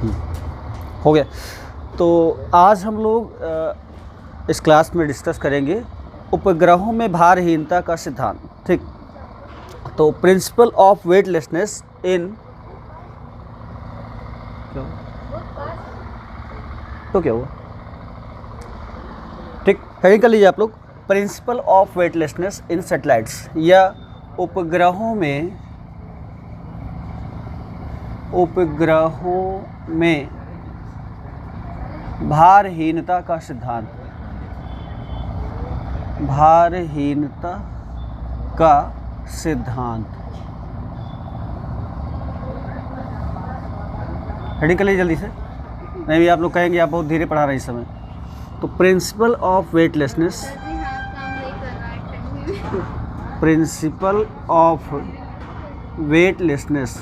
हो गया। तो आज हम लोग इस क्लास में डिस्कस करेंगे उपग्रहों में भारहीनता का सिद्धांत। ठीक, तो प्रिंसिपल ऑफ वेटलेसनेस इन तो क्या हुआ, ठीक, हेडिंग कर लीजिए आप लोग, principle of weightlessness in satellites, या उपग्रहों में भारहीनता का सिद्धांत। भारहीनता का सिद्धांत, हेडिंग कर लीजिए जल्दी से, नहीं भी आप लोग कहेंगे आप बहुत धीरे पढ़ा रहे हैं इस समय। तो principle of weightlessness, principle of weightlessness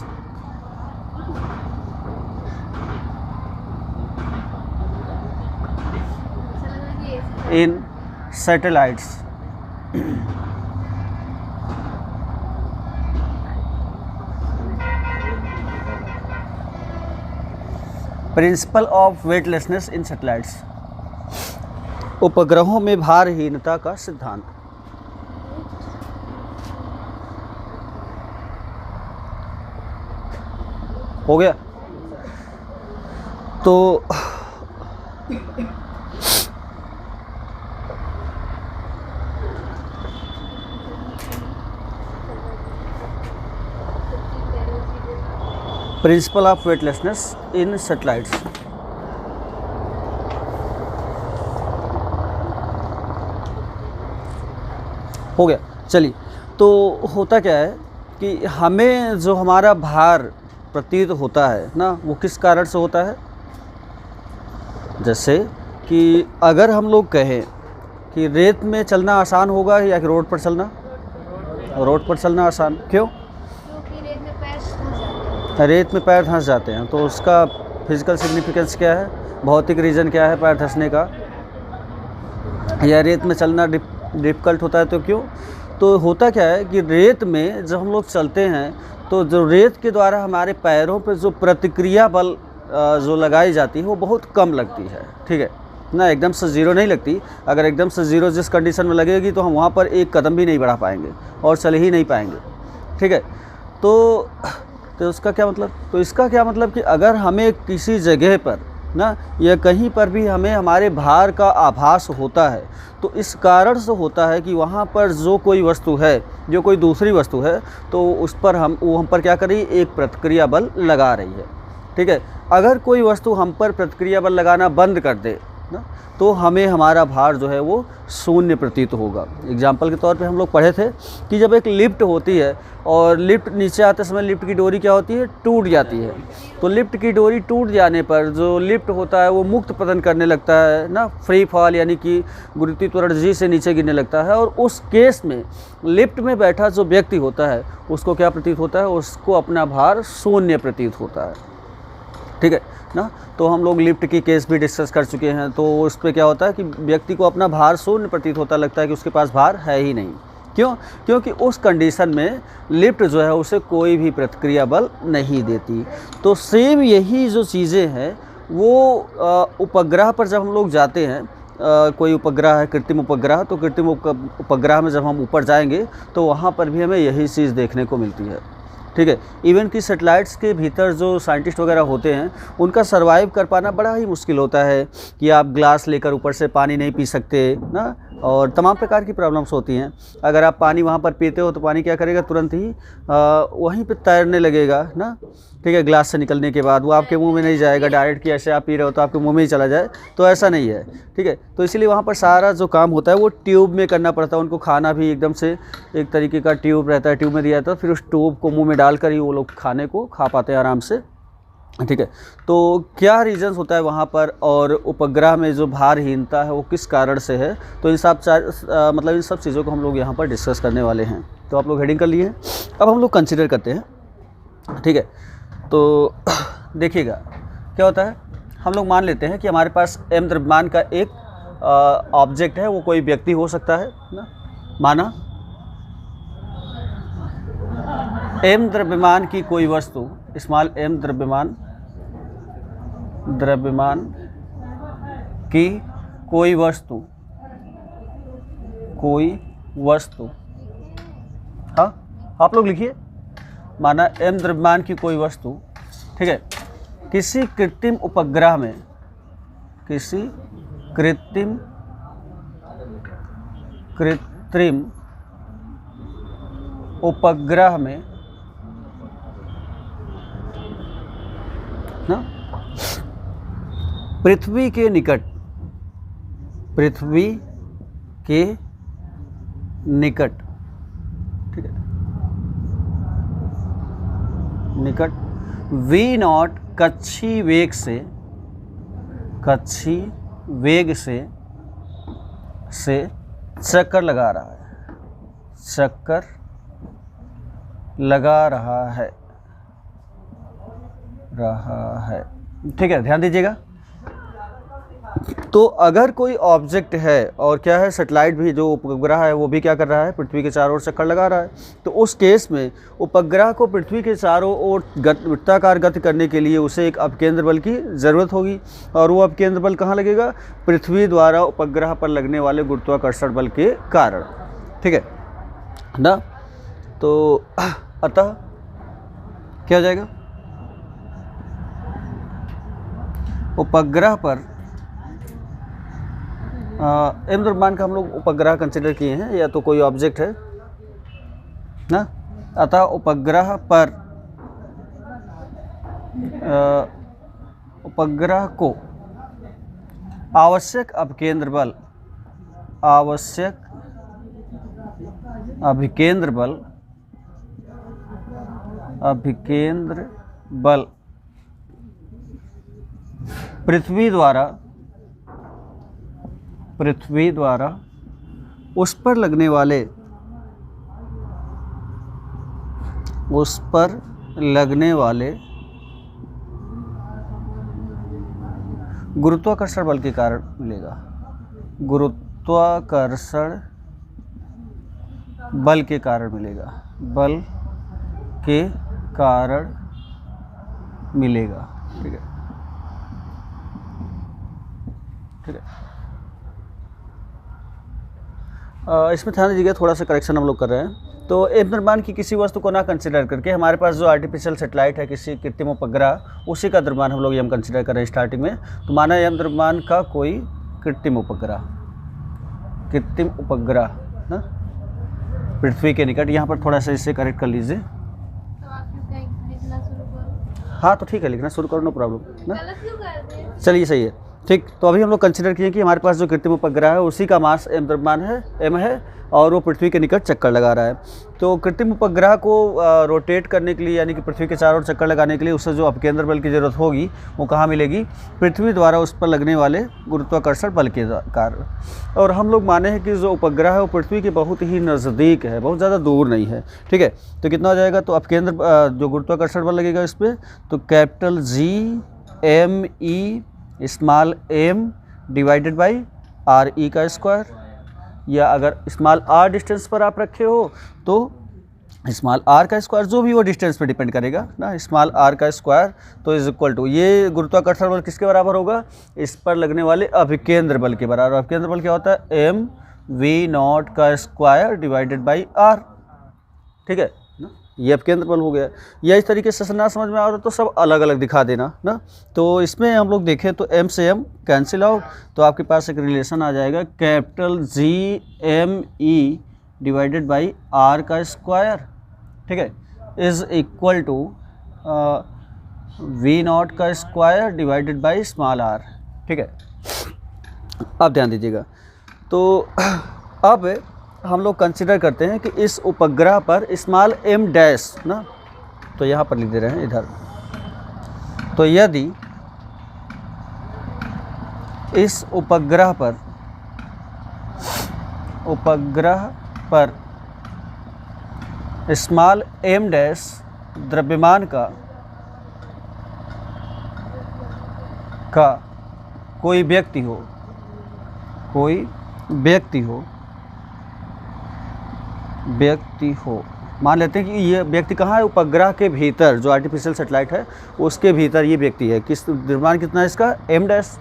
in satellites. Principle of weightlessness in satellites, उपग्रहों में भारहीनता का सिद्धांत। हो गया। तो principle of weightlessness in satellites, हो गया। चलिए, तो होता क्या है कि हमें जो हमारा भार प्रतीत होता है ना, वो किस कारण से होता है। जैसे कि अगर हम लोग कहें कि रेत में चलना आसान होगा या कि रोड पर चलना, रोड पर चलना आसान, क्यों? रेत में पैर धंस जाते हैं, तो उसका फिजिकल सिग्निफिकेंस क्या है, भौतिक रीज़न क्या है पैर धंसने का, या रेत में चलना डिफ़िकल्ट होता है तो क्यों? तो होता क्या है कि रेत में जब हम लोग चलते हैं तो जो रेत के द्वारा हमारे पैरों पर जो प्रतिक्रिया बल जो लगाई जाती है वो बहुत कम लगती है। ठीक है ना, एकदम से ज़ीरो नहीं लगती। अगर एकदम से ज़ीरो जिस कंडीशन में लगेगी तो हम वहाँ पर एक कदम भी नहीं बढ़ा पाएंगे और चल ही नहीं पाएंगे। ठीक है, तो उसका क्या मतलब, तो इसका क्या मतलब कि अगर हमें किसी जगह पर ना या कहीं पर भी हमें हमारे भार का आभास होता है तो इस कारण से होता है कि वहाँ पर जो कोई वस्तु है, जो कोई दूसरी वस्तु है, तो उस पर वो हम पर क्या कर रही है, एक प्रतिक्रिया बल लगा रही है। ठीक है, अगर कोई वस्तु हम पर प्रतिक्रिया बल लगाना बंद कर दे ना, तो हमें हमारा भार जो है वो शून्य प्रतीत होगा। एग्जाम्पल के तौर पे हम लोग पढ़े थे कि जब एक लिफ्ट होती है और लिफ्ट नीचे आते समय लिफ्ट की डोरी क्या होती है, टूट जाती है। तो लिफ्ट की डोरी टूट जाने पर जो लिफ्ट होता है वो मुक्त पतन करने लगता है ना, फ्री फॉल, यानी कि गुरुत्वाकर्षण से नीचे गिरने लगता है। और उस केस में लिफ्ट में बैठा जो व्यक्ति होता है उसको क्या प्रतीत होता है, उसको अपना भार शून्य प्रतीत होता है। ठीक है ना, तो हम लोग लिफ्ट की केस भी डिस्कस कर चुके हैं। तो उस पर क्या होता है कि व्यक्ति को अपना भार शून्य प्रतीत होता, लगता है कि उसके पास भार है ही नहीं। क्यों? क्योंकि उस कंडीशन में लिफ्ट जो है उसे कोई भी प्रतिक्रिया बल नहीं देती। तो सेम यही जो चीज़ें हैं वो उपग्रह पर जब हम लोग जाते हैं, कोई उपग्रह है कृत्रिम उपग्रह, तो कृत्रिम उपग्रह में जब हम ऊपर जाएंगे तो वहाँ पर भी हमें यही चीज़ देखने को मिलती है। ठीक है, इवन कि सैटेलाइट्स के भीतर जो साइंटिस्ट वगैरह होते हैं उनका सर्वाइव कर पाना बड़ा ही मुश्किल होता है कि आप ग्लास लेकर ऊपर से पानी नहीं पी सकते ना, और तमाम प्रकार की प्रॉब्लम्स होती हैं। अगर आप पानी वहाँ पर पीते हो तो पानी क्या करेगा, तुरंत ही वहीं पे तैरने लगेगा ना। ठीक है, ग्लास से निकलने के बाद वो आपके मुंह में नहीं जाएगा डायरेक्ट कि ऐसे आप पी रहे हो तो आपके मुंह में ही चला जाए, तो ऐसा नहीं है। ठीक है, तो इसीलिए वहाँ पर सारा जो काम होता है वो ट्यूब में करना पड़ता है। उनको खाना भी एकदम से एक तरीके का ट्यूब रहता है, ट्यूब में दिया जाता है, फिर उस ट्यूब को मुँह में डालकर ही वो लोग खाने को खा पाते हैं आराम से। ठीक है, तो क्या रीज़न्स होता है वहाँ पर, और उपग्रह में जो भारहीनता है वो किस कारण से है, तो इन सब चीज़ों को हम लोग यहाँ पर डिस्कस करने वाले हैं। तो आप लोग हेडिंग कर लिए हैं, अब हम लोग कंसिडर करते हैं। ठीक है, तो देखिएगा क्या होता है, हम लोग मान लेते हैं कि हमारे पास m द्रव्यमान का एक ऑब्जेक्ट है, वो कोई व्यक्ति हो सकता है ना, माना m द्रव्यमान की कोई वस्तु, स्मॉल m द्रव्यमान द्रव्यमान की कोई वस्तु, हाँ आप लोग लिखिए, माना m द्रव्यमान की कोई वस्तु, ठीक है, किसी कृत्रिम उपग्रह में, किसी कृत्रिम उपग्रह में ना पृथ्वी के निकट, ठीक है, निकट v0 कक्षीय वेग से चक्कर लगा रहा है, ठीक है, ध्यान दीजिएगा। तो अगर कोई ऑब्जेक्ट है और क्या है, सैटेलाइट भी, जो उपग्रह है वो भी क्या कर रहा है, पृथ्वी के चारों ओर चक्कर लगा रहा है, तो उस केस में उपग्रह को पृथ्वी के चारों ओर वृत्ताकार गति करने के लिए उसे एक अपकेंद्र बल की ज़रूरत होगी, और वो अपकेंद्र बल कहाँ लगेगा, पृथ्वी द्वारा उपग्रह पर लगने वाले गुरुत्वाकर्षण बल के कारण, ठीक है ना। तो अतः क्या हो जाएगा, उपग्रह पर m द्रव्यमान का हम लोग उपग्रह कंसिडर किए हैं, या तो कोई ऑब्जेक्ट है ना, अतः उपग्रह पर उपग्रह को आवश्यक अभिकेंद्र बल पृथ्वी द्वारा उस पर लगने वाले गुरुत्वाकर्षण बल के कारण मिलेगा, बल के कारण मिलेगा, ठीक है, ठीक है। इसमें ध्यान दीजिएगा, थोड़ा सा करेक्शन हम लोग कर रहे हैं। तो m द्रव्यमान की किसी वस्तु को ना कंसिडर करके हमारे पास जो आर्टिफिशियल सैटेलाइट है, किसी कृत्रिम उपग्रह, उसी का द्रव्यमान हम लोग m कंसिडर कर रहे हैं स्टार्टिंग में। तो माना m द्रव्यमान का कोई कृत्रिम उपग्रह ना पृथ्वी के निकट, यहाँ पर थोड़ा सा इसे करेक्ट कर लीजिए। हाँ तो ठीक है, लिखना शुरू करो, नो प्रॉब्लम ना, चलिए सही है, ठीक। तो अभी हम लोग कंसिडर किए कि हमारे पास जो कृत्रिम उपग्रह है उसी का मास m द्रव्यमान है, m है, और वो पृथ्वी के निकट चक्कर लगा रहा है। तो कृत्रिम उपग्रह को रोटेट करने के लिए, यानी कि पृथ्वी के चारों ओर चक्कर लगाने के लिए उसे जो अपकेंद्र बल की ज़रूरत होगी वो कहाँ मिलेगी, पृथ्वी द्वारा उस पर लगने वाले गुरुत्वाकर्षण बल के कारण। और हम लोग माने हैं कि जो उपग्रह है वो पृथ्वी के बहुत ही नज़दीक है, बहुत ज़्यादा दूर नहीं है, ठीक है। तो कितना हो जाएगा, तो अपकेंद्र जो गुरुत्वाकर्षण बल लगेगा इस पर, तो capital G small m divided by R E का स्क्वायर, या अगर स्मॉल r डिस्टेंस पर आप रखे हो तो स्मॉल r का स्क्वायर, जो भी वो डिस्टेंस पे डिपेंड करेगा ना, स्मॉल r का स्क्वायर, तो इज इक्वल टू, ये गुरुत्वाकर्षण बल किसके बराबर होगा, इस पर लगने वाले अभिकेंद्र बल के बराबर। अभिकेंद्र बल क्या होता है, mv0 का स्क्वायर डिवाइडेड बाई r, ठीक है ना, ये अपकेंद्र बल हो गया। या इस तरीके से ना समझ में आ रहा तो सब अलग अलग दिखा देना ना। तो इसमें हम लोग देखें तो m से m कैंसिल आउट, तो आपके पास एक रिलेशन आ जाएगा, capital GME divided by r का स्क्वायर, ठीक है, इज इक्वल टू v0 का square divided by small r, ठीक है। अब ध्यान दीजिएगा, तो अब हम लोग कंसिडर करते हैं कि इस उपग्रह पर स्मॉल m डैश ना, तो यहाँ पर लिख दे रहे हैं इधर, तो यदि इस उपग्रह पर स्मॉल m डैश द्रव्यमान का कोई व्यक्ति हो मान लेते हैं कि ये व्यक्ति कहाँ है, उपग्रह के भीतर, जो आर्टिफिशियल सैटेलाइट है उसके भीतर ये व्यक्ति है। किस द्रव्यमान कितना है इसका, m'।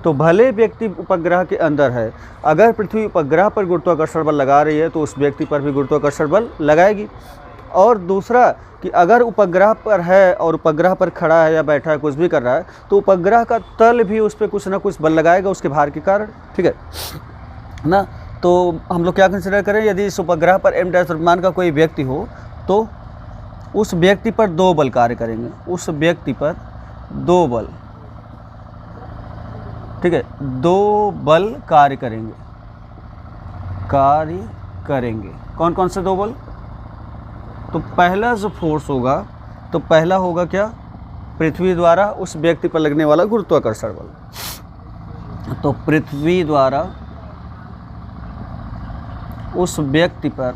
तो भले व्यक्ति उपग्रह के अंदर है, अगर पृथ्वी उपग्रह पर गुरुत्वाकर्षण बल लगा रही है तो उस व्यक्ति पर भी गुरुत्वाकर्षण बल लगाएगी। और दूसरा कि अगर उपग्रह पर है और उपग्रह पर खड़ा है या बैठा है, कुछ भी कर रहा है, तो उपग्रह का तल भी उस पर कुछ ना कुछ बल लगाएगा उसके भार के कारण, ठीक है ना। तो हम लोग क्या कंसिडर करें, यदि इस उपग्रह पर m' द्रव्यमान का कोई व्यक्ति हो तो उस व्यक्ति पर 2 बल कार्य करेंगे, उस व्यक्ति पर 2 बल, ठीक है, 2 बल कार्य करेंगे। कौन कौन से 2 बल, तो पहला जो फोर्स होगा, तो पहला होगा क्या, पृथ्वी द्वारा उस व्यक्ति पर लगने वाला गुरुत्वाकर्षण बल। तो पृथ्वी द्वारा उस व्यक्ति पर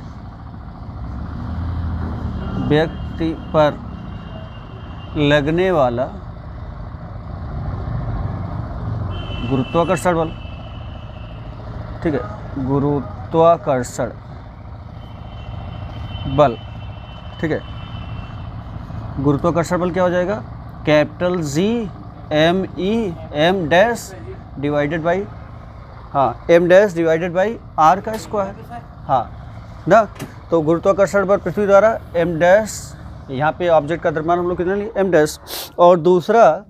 लगने वाला गुरुत्वाकर्षण बल, ठीक है, गुरुत्वाकर्षण बल, ठीक है। गुरुत्वाकर्षण बल क्या हो जाएगा, capital G m divided by, हाँ, m' डिवाइडेड बाई r का स्क्वायर, हाँ ना। तो गुरुत्वाकर्षण बल पृथ्वी द्वारा m', यहाँ पे ऑब्जेक्ट का द्रव्यमान हम लोग कितना लिए, m'। और दूसरा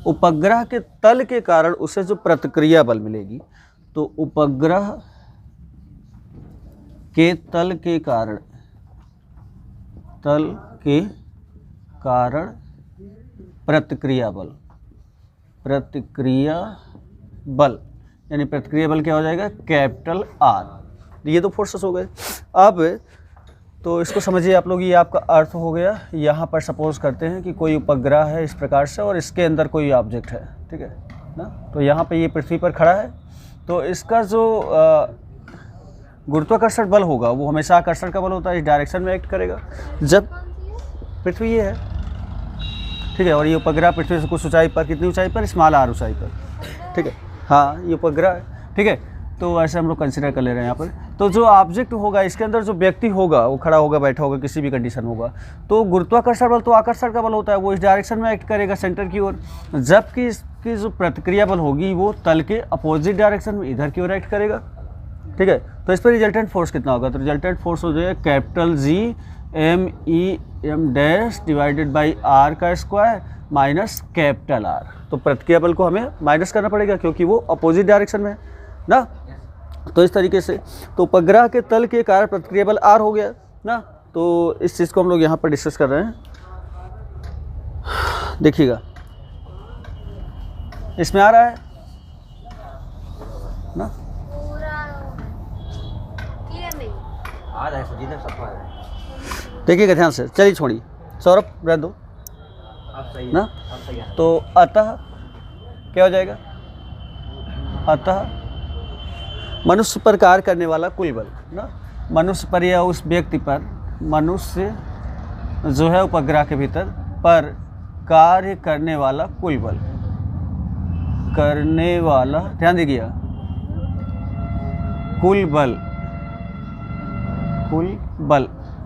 उपग्रह के तल के कारण उसे जो प्रतिक्रिया बल मिलेगी, तो उपग्रह के तल के कारण प्रतिक्रिया बल, यानी प्रतिक्रिया बल क्या हो जाएगा, कैपिटल R। ये 2 फोर्सेस हो गए। अब तो इसको समझिए आप लोग, ये आपका अर्थ हो गया। यहाँ पर सपोज करते हैं कि कोई उपग्रह है इस प्रकार से और इसके अंदर कोई ऑब्जेक्ट है, ठीक है ना। तो यहाँ पे ये पृथ्वी पर खड़ा है, तो इसका जो गुरुत्वाकर्षण बल होगा वो हमेशा आकर्षण का बल होता है, इस डायरेक्शन में एक्ट करेगा। जब पृथ्वी ये है, ठीक है, और ये उपग्रह पृथ्वी से कुछ ऊंचाई पर, कितनी ऊंचाई पर, स्मॉल r ऊंचाई पर, ठीक है, हाँ, ये उपग्रह है, ठीक है। तो ऐसे हम लोग कंसिडर कर ले रहे हैं यहाँ पर। तो जो ऑब्जेक्ट होगा इसके अंदर जो व्यक्ति होगा, वो खड़ा होगा, बैठा होगा, किसी भी कंडीशन होगा, तो गुरुत्वाकर्षण बल तो आकर्षण का बल होता है, वो इस डायरेक्शन में एक्ट करेगा सेंटर की ओर। जबकि इसकी जो प्रतिक्रिया बल होगी वो तल के अपोजिट डायरेक्शन में इधर की ओर एक्ट करेगा, ठीक है। तो इस पर रिजल्टेंट फोर्स कितना होगा, तो रिजल्टेंट फोर्स हो जाएगा capital G m' divided by r का स्क्वायर माइनस कैपिटल R। तो प्रतिक्रिया बल को हमें माइनस करना पड़ेगा क्योंकि वो अपोजिट डायरेक्शन में है ना। तो इस तरीके से तो उपग्रह के तल के कारण प्रतिक्रिया बल R हो गया ना। तो इस चीज़ को हम लोग यहाँ पर डिस्कस कर रहे हैं, देखिएगा इसमें आ रहा है ना, देखिएगा ध्यान से, चलिए छोड़िए, सौरभ रहने दो ना। तो अतः क्या हो जाएगा, अतः मनुष्य पर कार्य करने वाला कुल बल ना, मनुष्य पर या उस व्यक्ति पर, मनुष्य जो है उपग्रह के भीतर पर कार्य करने वाला कुल बल, करने वाला, ध्यान दीजिएगा, कुल बल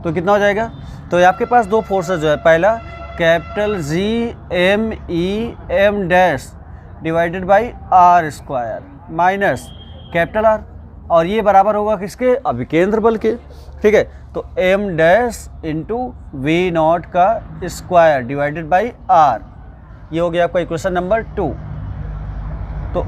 तो कितना हो जाएगा। तो आपके पास 2 फोर्सेस जो है, पहला capital G m' divided by r square minus capital R, और ये बराबर होगा किसके, अभिकेंद्र बल के, ठीक है। तो m' इंटू V0 का स्क्वायर डिवाइडेड बाई r, ये हो गया आपका इक्वेशन नंबर 2। तो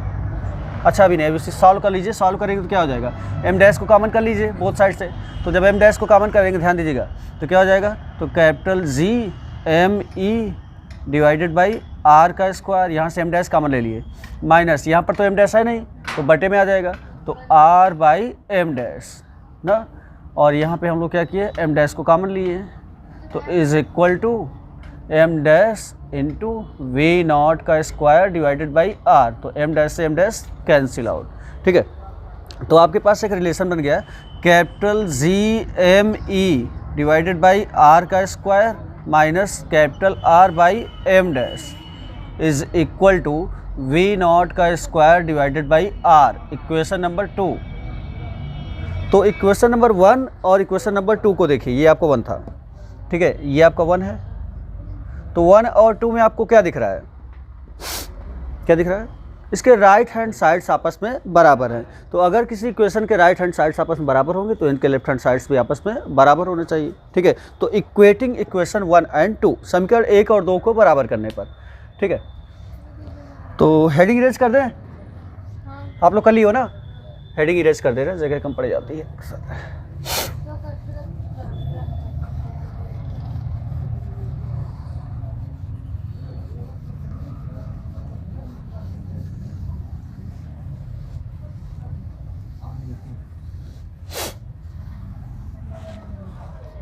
अच्छा अभी नहीं, अभी सॉल्व कर लीजिए, सॉल्व करेंगे तो क्या हो जाएगा, m' को कॉमन कर लीजिए बोथ साइड से। तो जब m' को कॉमन करेंगे, ध्यान दीजिएगा, तो क्या हो जाएगा, तो capital G m divided by r का स्क्वायर, यहाँ से m' कॉमन ले लिए, माइनस यहाँ पर तो m' है नहीं तो बटे में आ जाएगा, तो r बाई m' ना। और यहाँ पे हम लोग क्या किए, m' को कॉमन लिए, तो is equal to m' into V0 का स्क्वायर डिवाइडेड बाई r। तो m' से m' कैंसिल आउट, ठीक है। तो आपके पास एक रिलेशन बन गया, capital G m divided by r का square minus capital R by m' is equal to V0 का square divided by R, equation number 2। तो इक्वेशन नंबर 1 और इक्वेशन नंबर 2 को देखिए, ये आपका 1 था, ठीक है, ये आपका 1 है। तो 1 और 2 में आपको क्या दिख रहा है, क्या दिख रहा है? इसके राइट हैंड साइड्स आपस में बराबर हैं। तो अगर किसी इक्वेशन के राइट हैंड साइड्स आपस में बराबर होंगे तो इनके लेफ्ट हैंड साइड्स भी आपस में बराबर होने चाहिए, ठीक है। तो इक्वेटिंग इक्वेशन 1 एंड 2, समीकरण 1 और 2 को बराबर करने पर, ठीक है। तो हेडिंग इरेज कर दें, आप लोग कर ली हो ना, हेडिंग इरेज कर दे रहे हैं, जगह कम पड़ जाती है।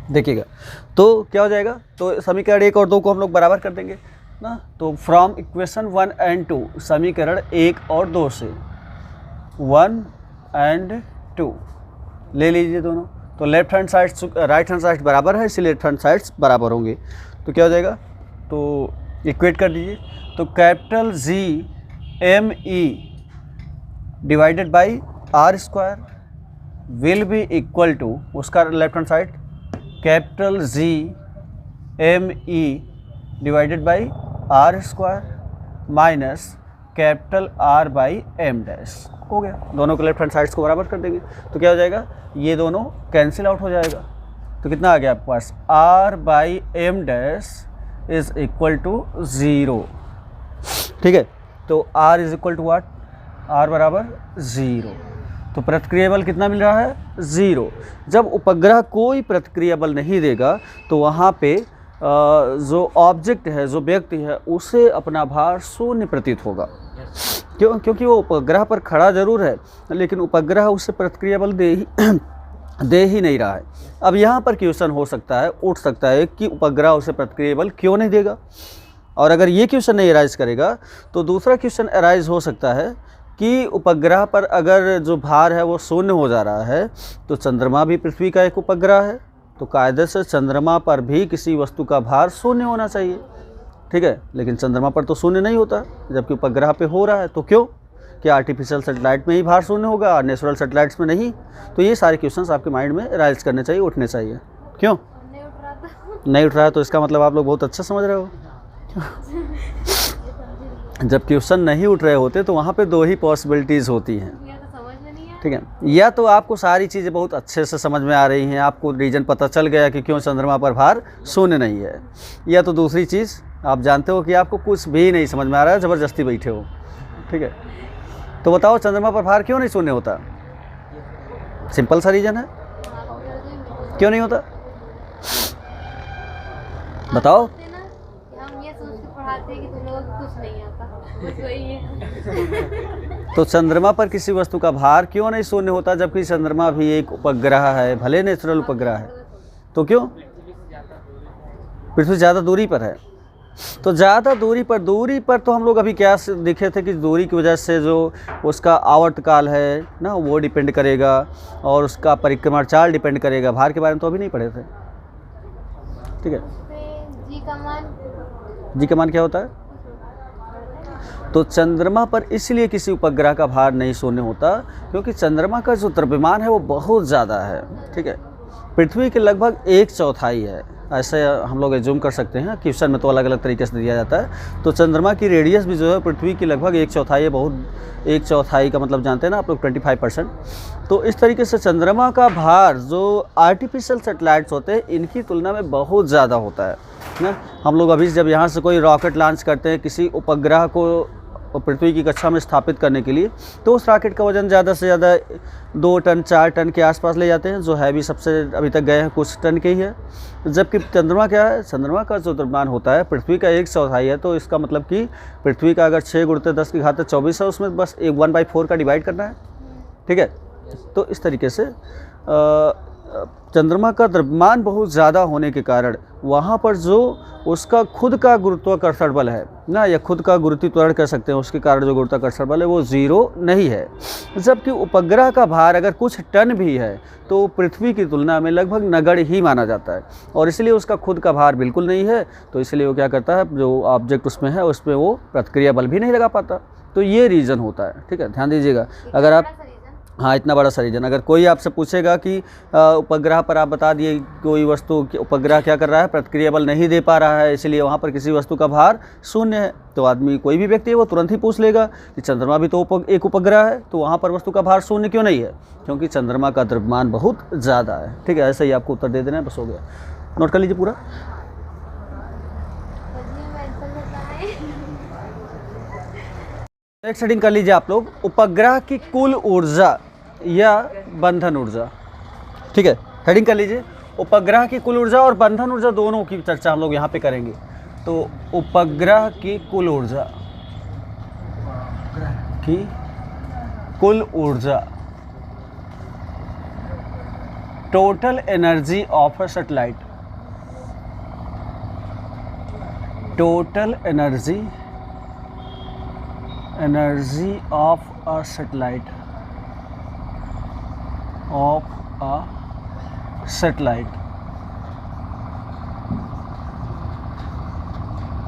देखिएगा तो क्या हो जाएगा, तो समीकरण 1 और 2 को हम लोग बराबर कर देंगे ना। तो फ्रॉम इक्वेशन 1 एंड 2, समीकरण 1 और 2 से 1 एंड 2 ले लीजिए दोनों। तो left hand sides right hand sides बराबर है, इसलिए लेफ्ट हैंड साइड्स बराबर होंगे। तो क्या हो जाएगा, तो इक्वेट कर दीजिए। तो capital GME divided by R² will be equal to, उसका left hand side capital GME divided by R² minus capital R by M dash, हो गया। दोनों के लेफ्ट हैंड साइड्स को बराबर कर देंगे तो क्या हो जाएगा, ये दोनों कैंसिल आउट हो जाएगा। तो कितना आ गया आपके पास, R by M dash is equal to 0, ठीक है। तो R is equal to what, R बराबर 0। तो प्रतिक्रिया बल कितना मिल रहा है, 0। जब उपग्रह कोई प्रतिक्रिया बल नहीं देगा तो वहाँ पे जो ऑब्जेक्ट है, जो व्यक्ति है, उसे अपना भार शून्य प्रतीत होगा। क्यों? क्योंकि वो उपग्रह पर खड़ा जरूर है लेकिन उपग्रह उसे प्रतिक्रिया बल दे ही नहीं रहा है। अब यहाँ पर क्वेश्चन हो सकता है, उठ सकता है कि उपग्रह उसे प्रतिक्रिया बल क्यों नहीं देगा। और अगर ये क्वेश्चन नहीं अराइज करेगा तो दूसरा क्वेश्चन अराइज हो सकता है कि उपग्रह पर अगर जो भार है वो शून्य हो जा रहा है तो चंद्रमा भी पृथ्वी का एक उपग्रह है, तो कायदे से चंद्रमा पर भी किसी वस्तु का भार शून्य होना चाहिए, ठीक है। लेकिन चंद्रमा पर तो शून्य नहीं होता जबकि उपग्रह पे हो रहा है। तो क्यों, क्या आर्टिफिशियल सैटेलाइट में ही भार शून्य होगा और नेचुरल सैटेलाइट्स में नहीं? तो ये सारे क्वेश्चंस आपके माइंड में राइज करने चाहिए, उठने चाहिए। क्यों नहीं उठ रहा है? तो इसका मतलब आप लोग बहुत अच्छा समझ रहे हो। जब क्वेश्चन नहीं उठ रहे होते तो वहाँ पे 2 ही पॉसिबिलिटीज़ होती हैं, ठीक है। या तो आपको सारी चीज़ें बहुत अच्छे से समझ में आ रही हैं, आपको रीज़न पता चल गया कि क्यों चंद्रमा पर भार शून्य नहीं है, या तो दूसरी चीज़ आप जानते हो कि आपको कुछ भी नहीं समझ में आ रहा है, ज़बरदस्ती बैठे हो, ठीक है। तो बताओ चंद्रमा पर भार क्यों नहीं शून्य होता? सिंपल सा रीज़न है, क्यों नहीं होता बताओ। हम ये सोच के पढ़ाते हैं कि तुम लोगों को कुछ नहीं आता, बस वही है। तो चंद्रमा पर किसी वस्तु का भार क्यों नहीं शून्य होता जबकि चंद्रमा भी एक उपग्रह है, भले नेचुरल उपग्रह है? तो क्यों? पृथ्वी ज़्यादा दूरी पर है। तो ज़्यादा दूरी पर तो हम लोग अभी क्या देखे थे कि दूरी की वजह से जो उसका आवर्तकाल है ना वो डिपेंड करेगा और उसका परिक्रमा चाल डिपेंड करेगा। भार के बारे में तो अभी नहीं पढ़े थे, ठीक है। जी का मान क्या होता है? तो चंद्रमा पर इसलिए किसी उपग्रह का भार नहीं शून्य होता क्योंकि चंद्रमा का जो द्रव्यमान है वो बहुत ज़्यादा है, ठीक है। पृथ्वी के लगभग 1/4 है, ऐसे हम लोग एज्यूम कर सकते हैं। क्वेश्चन में तो अलग अलग तरीके से दिया जाता है। तो चंद्रमा की रेडियस भी जो है पृथ्वी की लगभग 1/4 है। बहुत 1/4 का मतलब जानते हैं ना आप लोग, 25%। तो इस तरीके से चंद्रमा का भार जो आर्टिफिशियल सैटेलाइट्स होते हैं इनकी तुलना में बहुत ज़्यादा होता है ना। हम लोग अभी जब यहाँ से कोई रॉकेट लॉन्च करते हैं किसी उपग्रह को पृथ्वी की कक्षा में स्थापित करने के लिए, तो उस रॉकेट का वजन ज़्यादा से ज़्यादा 2 टन 4 टन के आसपास ले जाते हैं, जो हैवी सबसे अभी तक गए हैं कुछ टन के ही है। जबकि चंद्रमा क्या है, चंद्रमा का जो द्रव्यमान होता है पृथ्वी का 1/4 है। तो इसका मतलब कि पृथ्वी का अगर 6 × 10⁻24 है उसमें बस 1/4 का डिवाइड करना है, ठीक है। तो इस तरीके से चंद्रमा का द्रव्यमान बहुत ज़्यादा होने के कारण वहाँ पर जो उसका खुद का गुरुत्वाकर्षण बल है ना, या खुद का गुरुत्वाकर्षण कह सकते हैं, उसके कारण जो गुरुत्वाकर्षण बल है वो 0 नहीं है। जबकि उपग्रह का भार अगर कुछ टन भी है तो पृथ्वी की तुलना में लगभग नगण्य ही माना जाता है और इसलिए उसका खुद का भार बिल्कुल नहीं है। तो इसलिए वो क्या करता है, जो ऑब्जेक्ट उसमें है उस पर वो प्रतिक्रिया बल भी नहीं लगा पाता। तो ये रीज़न होता है, ठीक है, ध्यान दीजिएगा। अगर आप हाँ, इतना बड़ा सा रीजन। अगर कोई आपसे पूछेगा कि उपग्रह पर आप बता दिए कोई वस्तु उपग्रह क्या कर रहा है, प्रतिक्रिया बल नहीं दे पा रहा है, इसलिए वहाँ पर किसी वस्तु का भार शून्य है, तो आदमी कोई भी व्यक्ति है वो तुरंत ही पूछ लेगा कि चंद्रमा भी तो एक उपग्रह है, तो वहाँ पर वस्तु का भार शून्य क्यों नहीं है? क्योंकि चंद्रमा का द्रव्यमान बहुत ज़्यादा है। ठीक है, ऐसे ही आपको उत्तर दे देना है, बस हो गया। नोट कर लीजिए पूरा। नेक्स्ट हेडिंग कर लीजिए आप लोग, उपग्रह की कुल ऊर्जा या बंधन ऊर्जा। ठीक है, हेडिंग कर लीजिए, उपग्रह की कुल ऊर्जा और बंधन ऊर्जा दोनों की चर्चा हम लोग यहाँ पे करेंगे। तो उपग्रह की कुल ऊर्जा total energy of a satellite, total energy of a satellite,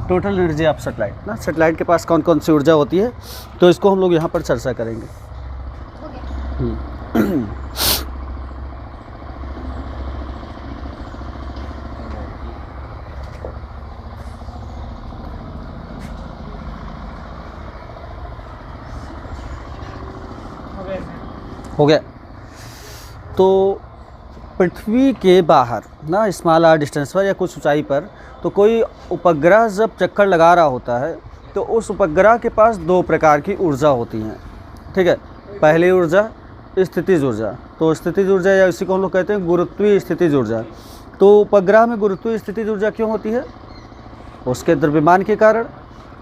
total energy of satellite ना, सैटेलाइट के पास कौन कौन सी ऊर्जा होती है, तो इसको हम लोग यहाँ पर चर्चा करेंगे। हो गया। तो पृथ्वी के बाहर ना, स्मॉल आर डिस्टेंस पर या कुछ ऊंचाई पर, तो कोई उपग्रह जब चक्कर लगा रहा होता है तो उस उपग्रह के पास दो प्रकार की ऊर्जा होती हैं। ठीक है, पहली ऊर्जा स्थितिज ऊर्जा, तो स्थितिज ऊर्जा या इसी को हम लोग कहते हैं गुरुत्वीय स्थितिज ऊर्जा। तो उपग्रह में गुरुत्वीय स्थितिज ऊर्जा क्यों होती है? उसके द्रव्यमान के कारण।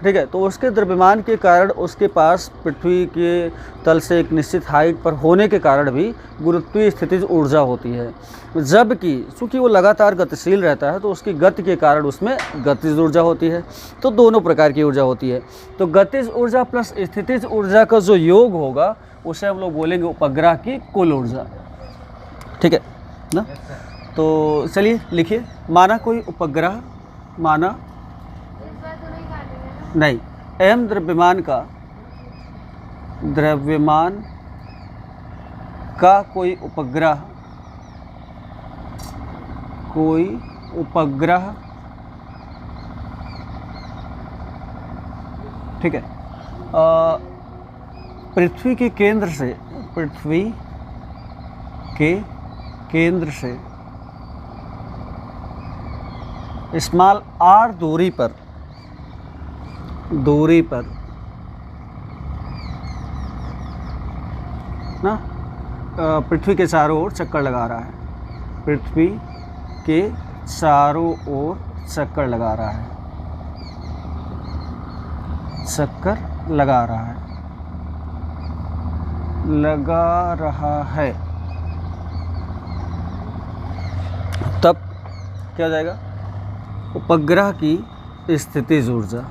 ठीक है, तो उसके द्रव्यमान के कारण उसके पास पृथ्वी के तल से एक निश्चित हाइट पर होने के कारण भी गुरुत्वीय स्थितिज ऊर्जा होती है। जबकि चूँकि वो लगातार गतिशील रहता है तो उसकी गति के कारण उसमें गतिज ऊर्जा होती है। तो दोनों प्रकार की ऊर्जा होती है। तो गतिज ऊर्जा प्लस स्थितिज ऊर्जा का जो योग होगा उसे हम लोग बोलेंगे उपग्रह की कुल ऊर्जा। ठीक है ना, तो चलिए लिखिए, माना कोई उपग्रह, माना नहीं, m द्रव्यमान का कोई उपग्रह, ठीक है, पृथ्वी के केंद्र से स्मॉल r दूरी पर ना पृथ्वी के चारों ओर चक्कर लगा रहा है, पृथ्वी के चारों ओर चक्कर लगा रहा है, तब क्या हो जाएगा? उपग्रह की स्थितिज ऊर्जा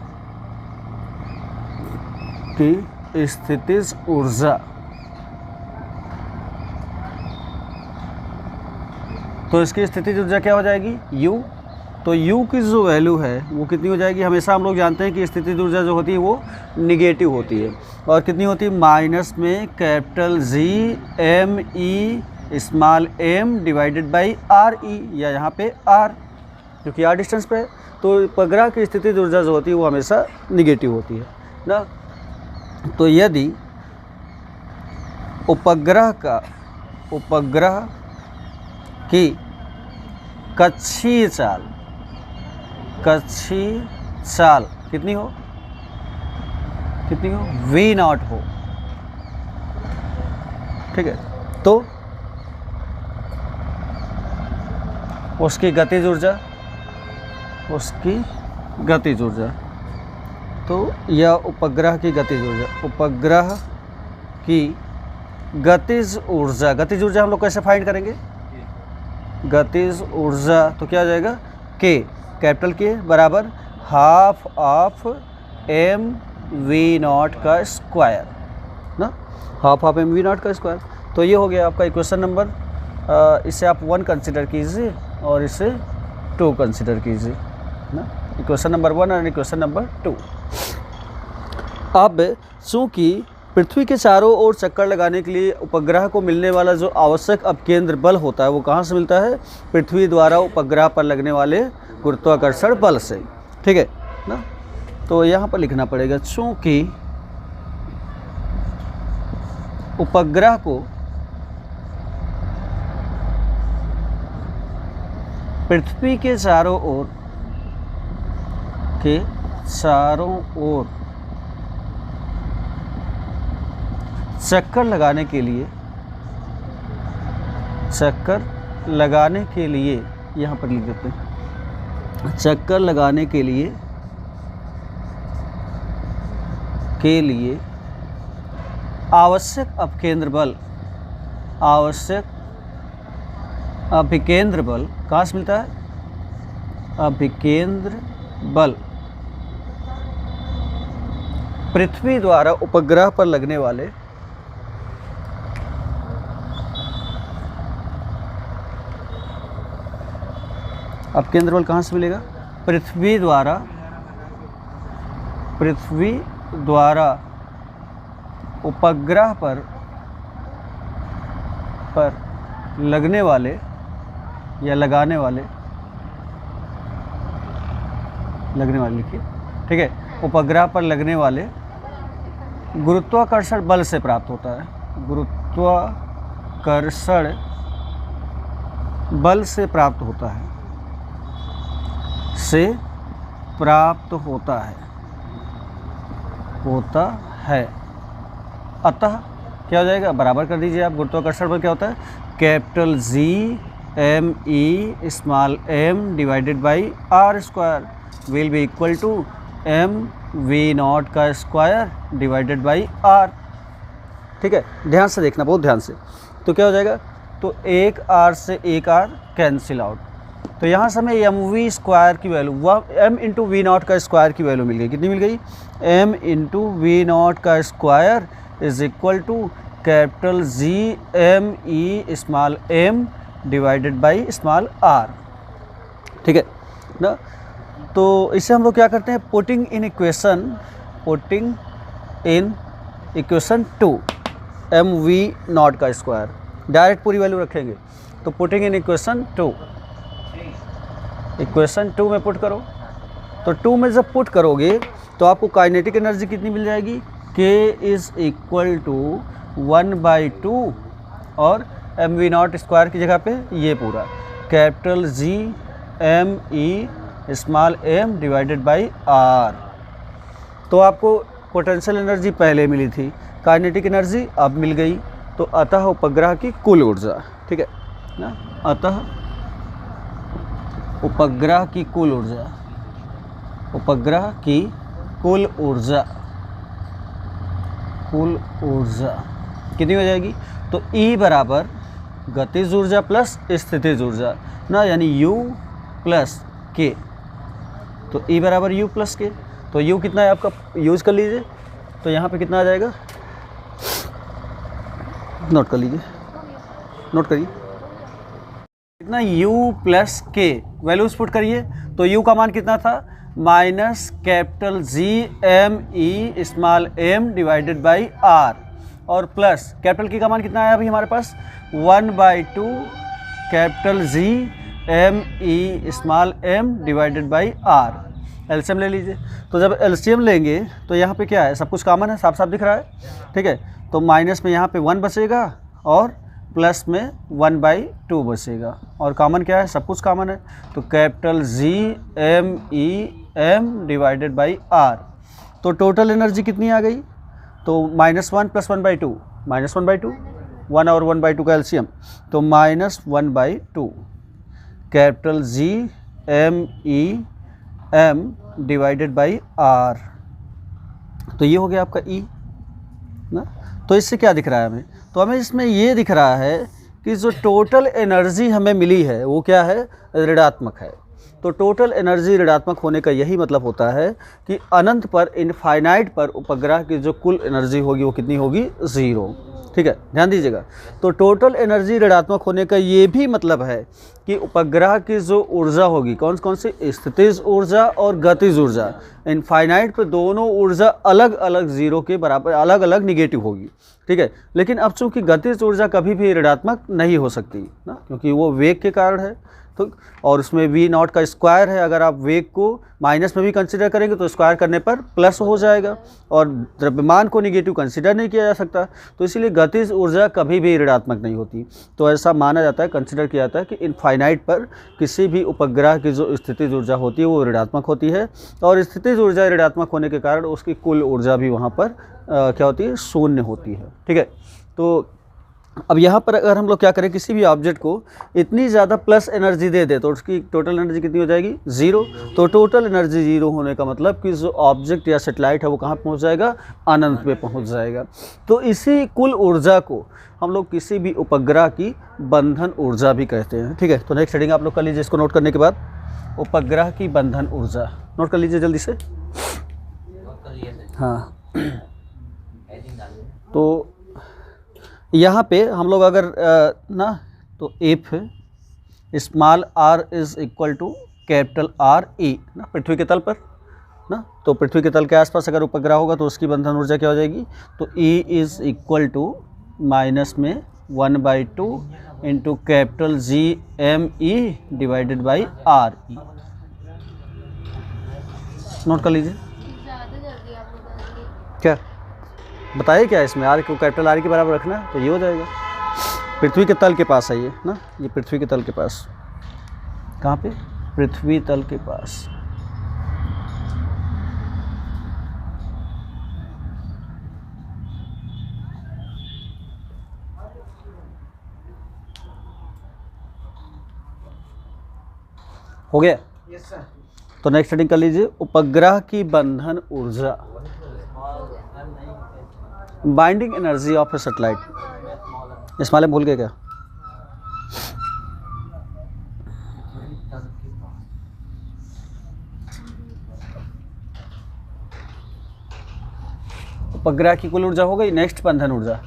तो इसकी स्थितिज ऊर्जा क्या हो जाएगी? U। तो U की जो वैल्यू है वो कितनी हो जाएगी? हमेशा हम लोग जानते हैं कि स्थितिज ऊर्जा जो होती है वो निगेटिव होती है, और कितनी होती है? माइनस में capital G small m divided by RE, या यहाँ पे R, क्योंकि R डिस्टेंस पे है। तो उपग्रह की स्थितिज ऊर्जा जो होती है वो हमेशा निगेटिव होती है ना। तो यदि उपग्रह की कक्षीय चाल कितनी हो? V0 हो, ठीक है, तो उसकी गतिज ऊर्जा, तो यह उपग्रह की गतिज ऊर्जा हम लोग कैसे फाइंड करेंगे? गतिज ऊर्जा तो क्या आ जाएगा? K, कैपिटल K बराबर हाफ ऑफ mv0 का स्क्वायर ना, हाफ ऑफ mv0 का स्क्वायर। तो ये हो गया आपका इक्वेशन नंबर, इसे आप 1 कंसिडर कीजिए और इसे 2 कंसिडर कीजिए ना, इक्वेशन नंबर 1 और इक्वेशन नंबर 2। अब चूँकि पृथ्वी के चारों ओर चक्कर लगाने के लिए उपग्रह को मिलने वाला जो आवश्यक अपकेंद्र बल होता है वो कहाँ से मिलता है? पृथ्वी द्वारा उपग्रह पर लगने वाले गुरुत्वाकर्षण बल से। ठीक है ना? तो यहाँ पर लिखना पड़ेगा, चूँकि उपग्रह को पृथ्वी के चारों ओर चक्कर लगाने के लिए यहाँ पर लिख देते हैं, चक्कर लगाने के लिए आवश्यक अभिकेंद्र बल कहाँ से मिलता है? अभिकेंद्र बल पृथ्वी द्वारा उपग्रह पर लगने वाले अपकेंद्र बल कहाँ से मिलेगा? पृथ्वी द्वारा उपग्रह पर लगने वाले या लगाने वाले लिखिए। ठीक है, उपग्रह पर लगने वाले गुरुत्वाकर्षण बल से प्राप्त होता है। गुरुत्वाकर्षण बल से प्राप्त होता है। अतः क्या हो जाएगा? बराबर कर दीजिए आप। गुरुत्वाकर्षण बल क्या होता है? Capital G M E small M divided by R square will be equal to M V naught का स्क्वायर डिवाइडेड बाई आर। ठीक है, ध्यान से देखना, बहुत ध्यान से। तो क्या हो जाएगा? तो एक आर से एक आर कैंसिल आउट। तो यहाँ से हमें एम वी स्क्वायर की value M into V naught का स्क्वायर की वैल्यू मिल गई। कितनी मिल गई? एम इंटू वी नॉट का square is equal to capital G M E small M divided by small R. ठीक है ना? तो इससे हम लोग क्या करते हैं? Putting in equation 2 M V naught का स्क्वायर, डायरेक्ट पूरी वैल्यू रखेंगे। तो पुटिंग इन इक्वेशन 2 में पुट करो। तो 2 में जब पुट करोगे तो आपको काइनेटिक एनर्जी कितनी मिल जाएगी? K इज़ इक्वल टू 1/2 और एम वी नॉट स्क्वायर की जगह पे ये पूरा capital G M E small M divided by R. तो आपको पोटेंशियल एनर्जी पहले मिली थी, काइनेटिक एनर्जी अब मिल गई। तो अतः उपग्रह की कुल ऊर्जा, ठीक है ना, अतः उपग्रह की कुल ऊर्जा कितनी हो जाएगी? तो E बराबर गतिज ऊर्जा प्लस स्थितिज ऊर्जा ना, यानी U प्लस K। तो E बराबर U प्लस K। तो U कितना है आपका, यूज कर लीजिए। तो यहाँ पे कितना आ जाएगा, नोट कर लीजिए, नोट करिए कितना, U plus K values put करिए। तो U का मान कितना था? Minus capital G M E small M divided by R, और प्लस कैपिटल की का मान कितना है अभी हमारे पास? 1/2 capital G M E small M divided by R. LCM ले लीजिए। तो जब एलसीएम लेंगे तो यहाँ पे क्या है, सब कुछ कॉमन है, साफ साफ दिख रहा है, ठीक है। तो माइनस में यहाँ पे 1 बचेगा और प्लस में 1/2 बचेगा, और कॉमन क्या है, सब कुछ कॉमन है। तो capital G M E M divided by R. तो टोटल एनर्जी कितनी आ गई? तो -1 + 1/2 -1/2, 1 और 1/2 का एलसीएम, तो -1/2 capital G M E M divided by R. तो ये हो गया आपका ई ना। तो इससे क्या दिख रहा है हमें? तो हमें इसमें ये दिख रहा है कि जो टोटल एनर्जी हमें मिली है वो क्या है, ऋणात्मक है। तो टोटल एनर्जी ऋणात्मक होने का यही मतलब होता है कि अनंत पर, इनफाइनाइट पर उपग्रह की जो कुल एनर्जी होगी वो कितनी होगी, 0। ठीक है, ध्यान दीजिएगा। तो टोटल एनर्जी ऋणात्मक होने का ये भी मतलब है कि उपग्रह की जो ऊर्जा होगी, कौन कौन सी, स्थितिज ऊर्जा और गतिज ऊर्जा, इनफाइनाइट पर दोनों ऊर्जा अलग अलग 0 के बराबर, अलग अलग निगेटिव होगी। ठीक है, लेकिन अब चूंकि गतिज ऊर्जा कभी भी ऋणात्मक नहीं हो सकती ना, क्योंकि वो वेग के कारण है। तो और उसमें v0 का स्क्वायर है, अगर आप वेग को माइनस में भी कंसिडर करेंगे तो स्क्वायर करने पर प्लस हो जाएगा, और द्रव्यमान को निगेटिव कंसिडर नहीं किया जा सकता, तो इसीलिए गतिज ऊर्जा कभी भी ऋणात्मक नहीं होती। तो ऐसा माना जाता है, कंसिडर किया जाता है कि इनफाइनाइट पर किसी भी उपग्रह की जो स्थितिज ऊर्जा होती है वो ऋणात्मक होती है, और स्थितिज ऊर्जा ऋणात्मक होने के कारण उसकी कुल ऊर्जा भी वहाँ पर क्या होती है, शून्य होती है। ठीक है, तो अब यहाँ पर अगर हम लोग क्या करें, किसी भी ऑब्जेक्ट को इतनी ज़्यादा प्लस एनर्जी दे दे तो उसकी टोटल एनर्जी कितनी हो जाएगी, 0। तो टोटल एनर्जी 0 होने का मतलब कि जो ऑब्जेक्ट या सेटेलाइट है वो कहाँ पहुँच जाएगा, अनंत पे पहुँच जाएगा। तो इसी कुल ऊर्जा को हम लोग किसी भी उपग्रह की बंधन ऊर्जा भी कहते हैं। ठीक है, तो नेक्स्ट हेडिंग आप लोग कर लीजिए इसको नोट करने के बाद, उपग्रह की बंधन ऊर्जा नोट कर लीजिए जल्दी से। हाँ, तो यहाँ पे हम लोग अगर ना, तो if small r is equal to capital R E ना, पृथ्वी के तल पर ना, तो पृथ्वी के तल के आसपास अगर उपग्रह होगा तो उसकी बंधन ऊर्जा क्या हो जाएगी, तो E is equal to minus में 1/2 into capital GME divided by RE। Note कर लीजिए। ज़्यादा जल्दी आप बता दिए। क्या बताइए, क्या इसमें R को कैपिटल R के बराबर रखना है तो ये हो जाएगा। पृथ्वी के तल के पास है ये ना, ये पृथ्वी के तल के पास, कहाँ पे, पृथ्वी तल के पास। हो गया? Yes sir. तो नेक्स्ट हेडिंग कर लीजिए, उपग्रह की बंधन ऊर्जा, binding energy of A satellite. इस माले भूल गए क्या? उपग्रह की कुल ऊर्जा हो गई, नेक्स्ट बंधन ऊर्जा।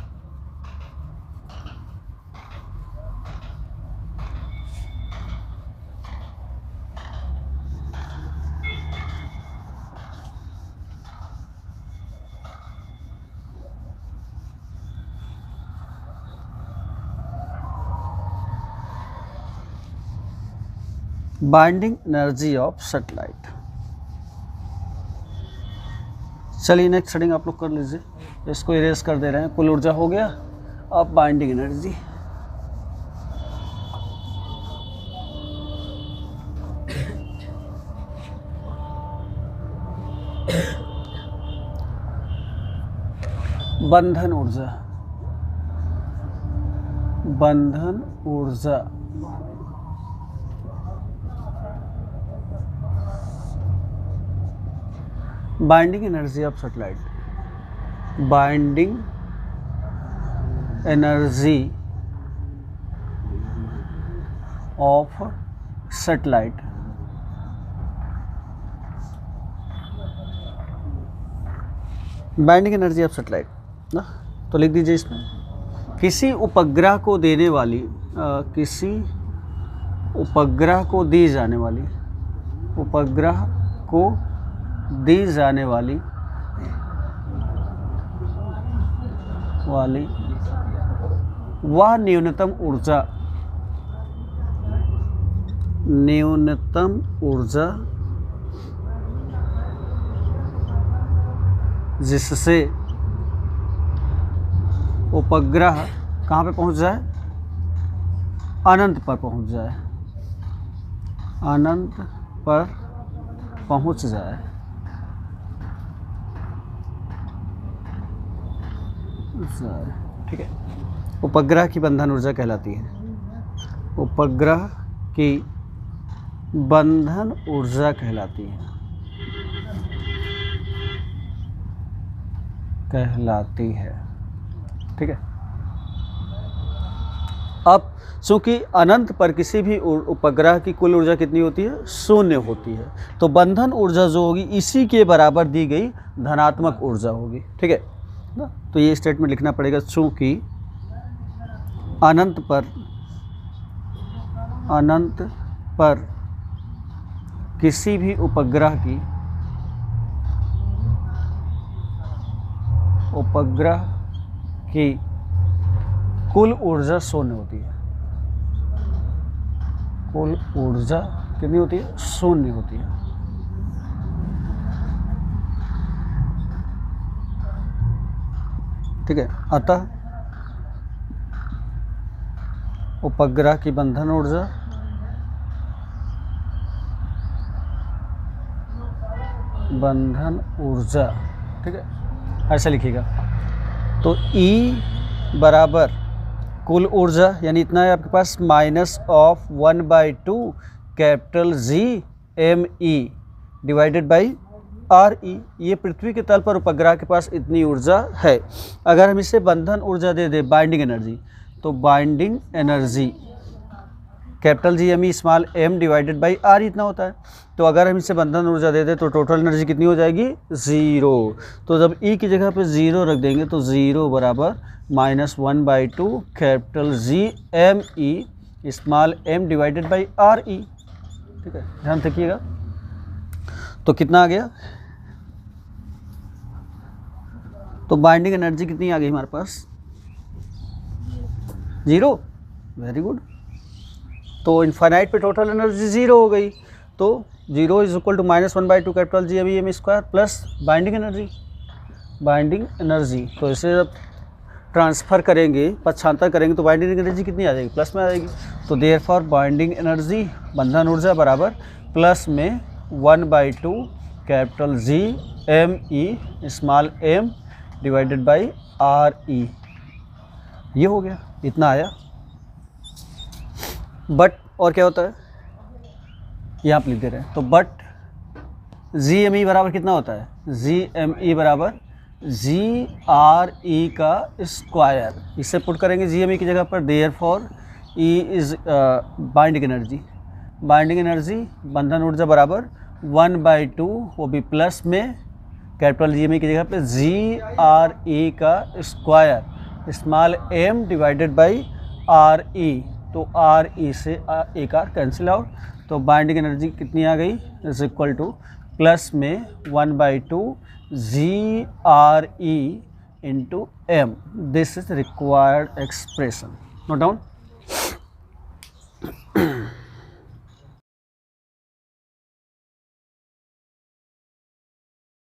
Binding energy of satellite. चलिए नेक्स्ट हेडिंग आप लोग कर लीजिए, इसको इरेज कर दे रहे हैं। कुल ऊर्जा हो गया, अब बाइंडिंग एनर्जी। बंधन ऊर्जा, बंधन ऊर्जा binding energy of satellite, binding energy of satellite. Binding energy of satellite ना, तो लिख दीजिए इसमें, किसी उपग्रह को देने वाली किसी उपग्रह को दी जाने वाली, उपग्रह को दी जाने वाली वह न्यूनतम ऊर्जा, न्यूनतम ऊर्जा जिससे उपग्रह कहाँ पे पहुंच जाए, अनंत पर पहुंच जाए, अनंत पर पहुंच जाए। ठीक है, उपग्रह की बंधन ऊर्जा कहलाती है, उपग्रह की बंधन ऊर्जा कहलाती है, कहलाती है। ठीक है, अब चूँकि अनंत पर किसी भी उपग्रह की कुल ऊर्जा कितनी होती है, 0 होती है, तो बंधन ऊर्जा जो होगी इसी के बराबर दी गई धनात्मक ऊर्जा होगी। ठीक है ना, तो ये स्टेटमेंट लिखना पड़ेगा, चूँकि अनंत पर किसी भी उपग्रह की कुल ऊर्जा 0 होती है। कुल ऊर्जा कितनी होती है, 0 होती है। ठीक है, अतः उपग्रह की बंधन ऊर्जा ठीक है, ऐसा लिखिएगा। तो E बराबर कुल ऊर्जा यानी इतना है आपके पास -1/2 capital GME divided by RE। ये पृथ्वी के तल पर उपग्रह के पास इतनी ऊर्जा है। अगर हम इसे बंधन ऊर्जा दे दें, बाइंडिंग एनर्जी, तो binding energy capital GME small m divided by R इतना होता है। तो अगर हम इसे बंधन ऊर्जा दे दें तो टोटल एनर्जी कितनी हो जाएगी, 0। तो जब E की जगह पे 0 रख देंगे तो 0 बराबर -1/2 capital GME small m divided by RE। ठीक है, ध्यान रखिएगा। तो कितना आ गया, तो बाइंडिंग एनर्जी कितनी आ गई हमारे पास, 0। Very good. तो इनफाइनाइट पे टोटल एनर्जी 0 हो गई, तो 0 is equal to -1/2 capital GME square plus binding energy. तो इसे जब ट्रांसफ़र करेंगे, पक्षांतर करेंगे, तो बाइंडिंग एनर्जी कितनी आ जाएगी, प्लस में आ जाएगी। तो देयरफॉर बाइंडिंग एनर्जी बंधन ऊर्जा बराबर प्लस में 1/2 capital GME small m divided by RE। ये हो गया, इतना आया। बट और क्या होता है, यहाँ पे लिख दे रहे हैं। तो बट GME बराबर कितना होता है, GME बराबर GRE का स्क्वायर। इससे पुट करेंगे GME की जगह पर, therefore E is binding energy बंधन ऊर्जा बराबर 1/2, वो भी प्लस में कैपिटल GME की जगह पे GRE का square small m divided by RE। तो RE से एक R कैंसिल आउट, तो बाइंडिंग एनर्जी कितनी आ गई, इज इक्वल टू प्लस में 1/2 GRE into m। This is required expression. Note down.